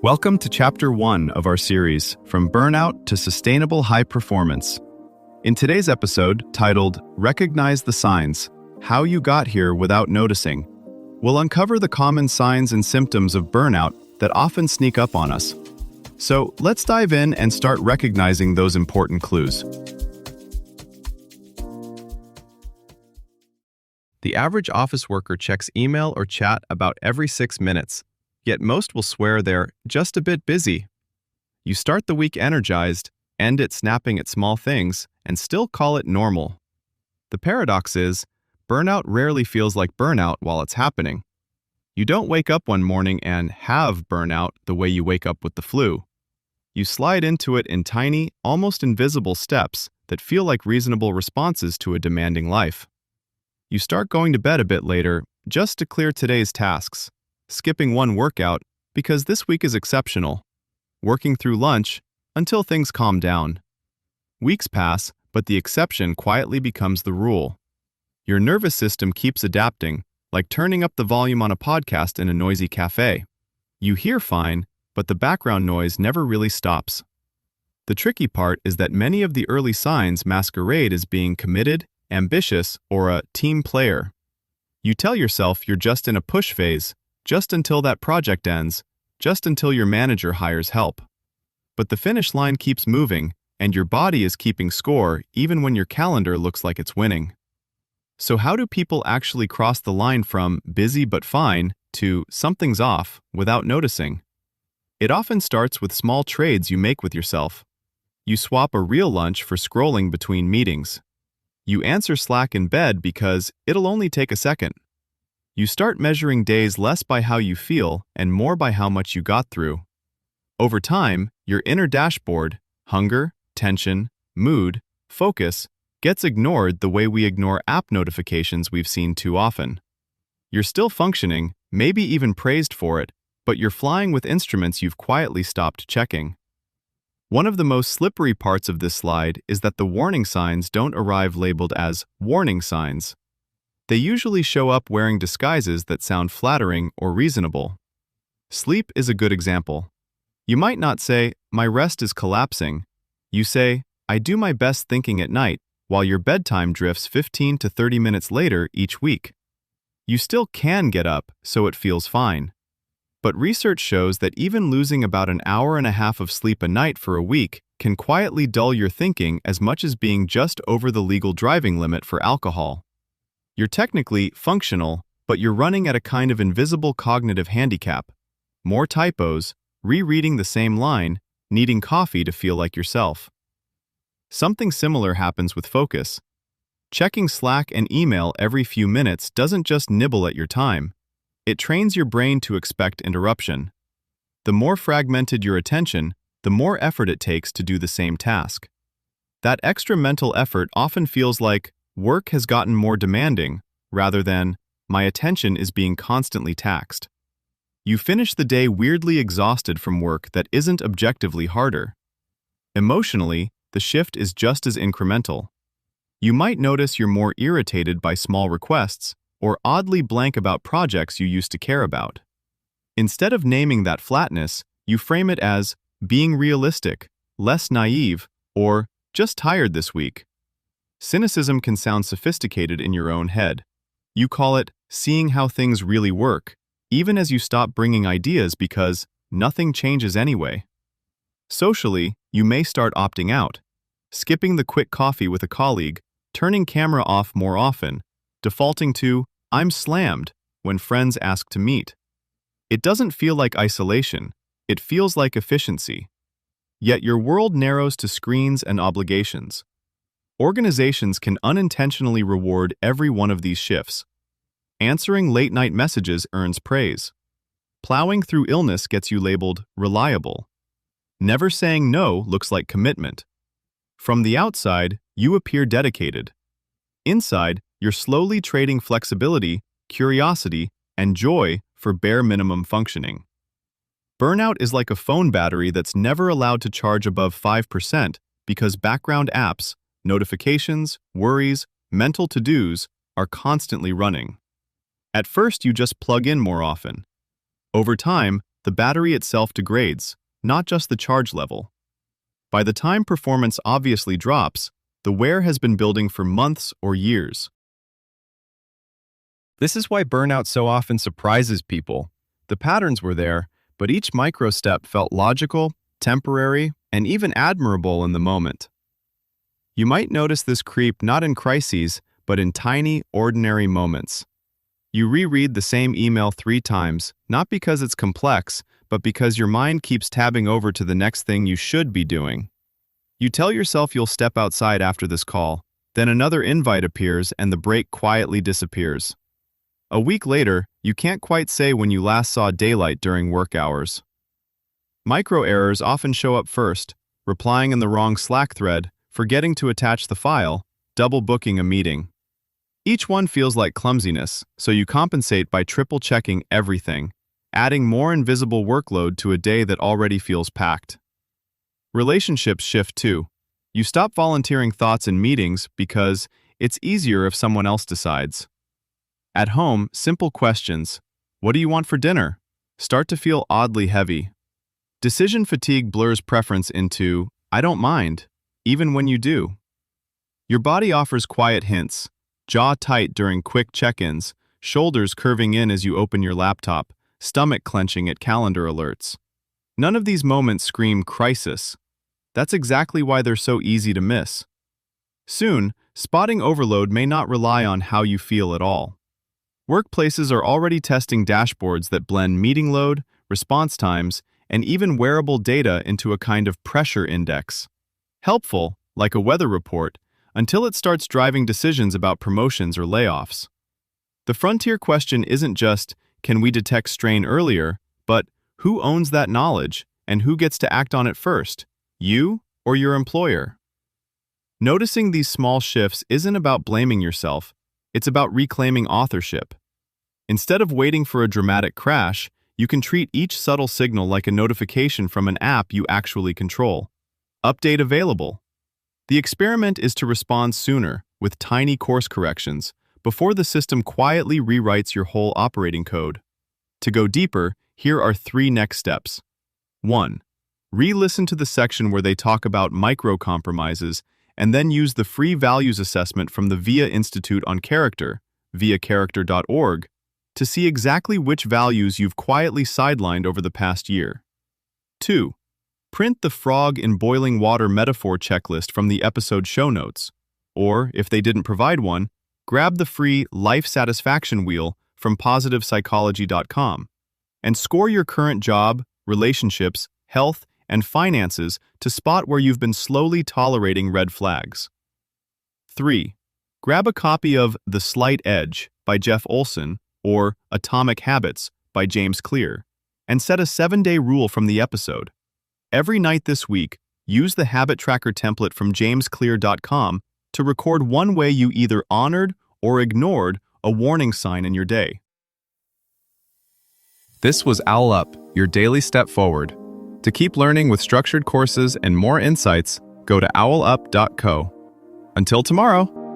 Welcome to Chapter 1 of our series, From Burnout to Sustainable High Performance. In today's episode, titled Recognize the Signs, How You Got Here Without Noticing, we'll uncover the common signs and symptoms of burnout that often sneak up on us. So let's dive in and start recognizing those important clues. The average office worker checks email or chat about every 6 minutes. Yet most will swear they're just a bit busy. You start the week energized, end it snapping at small things, and still call it normal. The paradox is, burnout rarely feels like burnout while it's happening. You don't wake up one morning and have burnout the way you wake up with the flu. You slide into it in tiny, almost invisible steps that feel like reasonable responses to a demanding life. You start going to bed a bit later just to clear today's tasks, skipping one workout because this week is exceptional, working through lunch until things calm down. Weeks pass, but the exception quietly becomes the rule. Your nervous system keeps adapting, like turning up the volume on a podcast in a noisy cafe. You hear fine, but the background noise never really stops. The tricky part is that many of the early signs masquerade as being committed, ambitious, or a team player. You tell yourself you're just in a push phase, just until that project ends, just until your manager hires help. But the finish line keeps moving, and your body is keeping score even when your calendar looks like it's winning. So how do people actually cross the line from busy but fine to something's off without noticing? It often starts with small trades you make with yourself. You swap a real lunch for scrolling between meetings. You answer Slack in bed because it'll only take a second. You start measuring days less by how you feel and more by how much you got through. Over time, your inner dashboard, hunger, tension, mood, focus, gets ignored the way we ignore app notifications we've seen too often. You're still functioning, maybe even praised for it, but you're flying with instruments you've quietly stopped checking. One of the most slippery parts of this slide is that the warning signs don't arrive labeled as warning signs. They usually show up wearing disguises that sound flattering or reasonable. Sleep is a good example. You might not say, "My rest is collapsing." You say, "I do my best thinking at night," while your bedtime drifts 15 to 30 minutes later each week. You still can get up, so it feels fine. But research shows that even losing about an hour and a half of sleep a night for a week can quietly dull your thinking as much as being just over the legal driving limit for alcohol. You're technically functional, but you're running at a kind of invisible cognitive handicap. More typos, rereading the same line, needing coffee to feel like yourself. Something similar happens with focus. Checking Slack and email every few minutes doesn't just nibble at your time. It trains your brain to expect interruption. The more fragmented your attention, the more effort it takes to do the same task. That extra mental effort often feels like work has gotten more demanding, rather than, my attention is being constantly taxed. You finish the day weirdly exhausted from work that isn't objectively harder. Emotionally, the shift is just as incremental. You might notice you're more irritated by small requests, or oddly blank about projects you used to care about. Instead of naming that flatness, you frame it as being realistic, less naive, or just tired this week. Cynicism can sound sophisticated in your own head. You call it seeing how things really work, even as you stop bringing ideas because nothing changes anyway. Socially, you may start opting out, skipping the quick coffee with a colleague, turning camera off more often, defaulting to "I'm slammed" when friends ask to meet. It doesn't feel like isolation, it feels like efficiency. Yet your world narrows to screens and obligations. Organizations can unintentionally reward every one of these shifts. Answering late-night messages earns praise. Plowing through illness gets you labeled reliable. Never saying no looks like commitment. From the outside, you appear dedicated. Inside, you're slowly trading flexibility, curiosity, and joy for bare minimum functioning. Burnout is like a phone battery that's never allowed to charge above 5% because background apps, notifications, worries, mental to-dos are constantly running. At first, you just plug in more often. Over time, the battery itself degrades, not just the charge level. By the time performance obviously drops, the wear has been building for months or years. This is why burnout so often surprises people. The patterns were there, but each micro step felt logical, temporary, and even admirable in the moment. You might notice this creep not in crises, but in tiny, ordinary moments. You reread the same email 3 times, not because it's complex, but because your mind keeps tabbing over to the next thing you should be doing. You tell yourself you'll step outside after this call, then another invite appears and the break quietly disappears. A week later, you can't quite say when you last saw daylight during work hours. Micro errors often show up first: replying in the wrong Slack thread, forgetting to attach the file, double booking a meeting. Each one feels like clumsiness, so you compensate by triple checking everything, adding more invisible workload to a day that already feels packed. Relationships shift too. You stop volunteering thoughts in meetings because it's easier if someone else decides. At home, simple questions, "What do you want for dinner?" start to feel oddly heavy. Decision fatigue blurs preference into, "I don't mind," even when you do. Your body offers quiet hints: jaw tight during quick check-ins, shoulders curving in as you open your laptop, stomach clenching at calendar alerts. None of these moments scream crisis. That's exactly why they're so easy to miss. Soon, spotting overload may not rely on how you feel at all. Workplaces are already testing dashboards that blend meeting load, response times, and even wearable data into a kind of pressure index. Helpful, like a weather report, until it starts driving decisions about promotions or layoffs. The frontier question isn't just, can we detect strain earlier, but who owns that knowledge and who gets to act on it first, you or your employer? Noticing these small shifts isn't about blaming yourself, it's about reclaiming authorship. Instead of waiting for a dramatic crash, you can treat each subtle signal like a notification from an app you actually control. Update available. The experiment is to respond sooner, with tiny course corrections, before the system quietly rewrites your whole operating code. To go deeper, here are 3 next steps. 1. Re-listen to the section where they talk about micro-compromises, and then use the free values assessment from the VIA Institute on Character, viacharacter.org, to see exactly which values you've quietly sidelined over the past year. 2. Print the frog in boiling water metaphor checklist from the episode show notes, or, if they didn't provide one, grab the free Life Satisfaction Wheel from positivepsychology.com, and score your current job, relationships, health, and finances to spot where you've been slowly tolerating red flags. 3. Grab a copy of The Slight Edge by Jeff Olson or Atomic Habits by James Clear, and set a 7-day rule from the episode. Every night this week, use the habit tracker template from jamesclear.com to record one way you either honored or ignored a warning sign in your day. This was Owl Up, your daily step forward. To keep learning with structured courses and more insights, go to owlup.co. Until tomorrow.